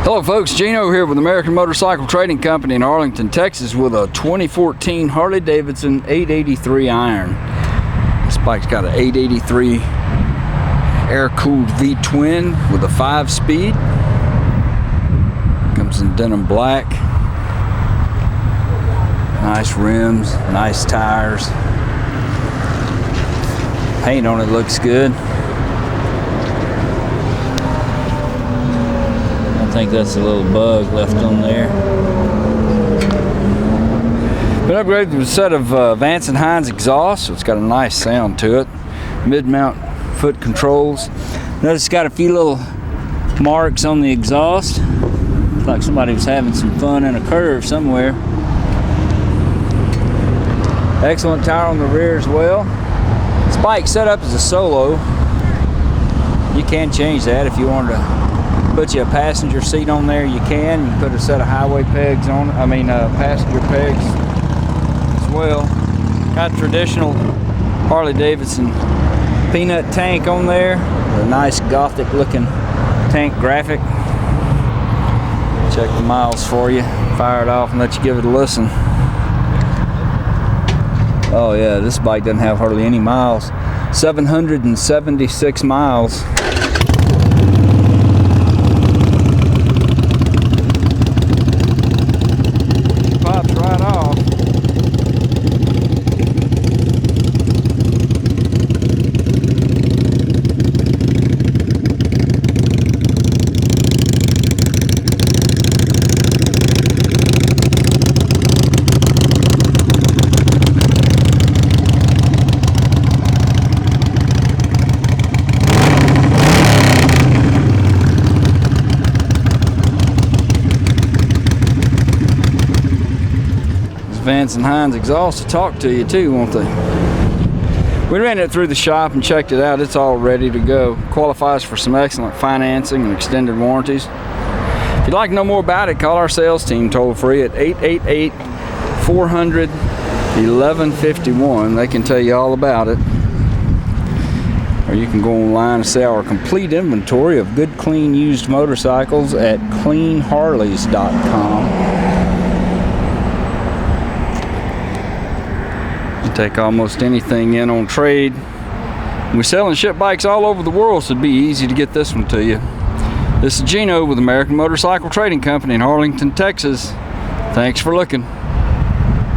Hello folks, Gino here with American Motorcycle Trading Company in Arlington, Texas with a 2014 Harley Davidson 883 iron. This bike's got an 883 air-cooled V-twin with a 5-speed. Comes in denim black. Nice rims, nice tires. Paint on it looks good. I think that's a little bug left on there. Been upgraded with a set of Vance & Hines exhausts, so it's got a nice sound to it. Mid-mount foot controls. Notice it's got a few little marks on the exhaust. Looks like somebody was having some fun in a curve somewhere. Excellent tire on the rear as well. This bike's set up as a solo. You can change that if you wanted to put you a passenger seat on there. You can put a set of highway pegs on it. Passenger pegs as well. Got traditional Harley Davidson peanut tank on there. A nice gothic looking tank graphic. Check the miles for you. Fire it off and let you give it a listen. Oh yeah, this bike doesn't have hardly any miles. 776 miles. Pops right off. Vance & Hines exhaust to talk to you too, won't they? We ran it through the shop and checked it out. It's all ready to go. Qualifies for some excellent financing and extended warranties. If you'd like to know more about it, call our sales team toll free at 888-400-1151. They can tell you all about it. Or you can go online and see our complete inventory of good, clean, used motorcycles at cleanharleys.com. Take almost anything in on trade. We sell and ship bikes all over the world, so it'd be easy to get this one to you. This is Gino with American Motorcycle Trading Company in Arlington, Texas. Thanks for looking.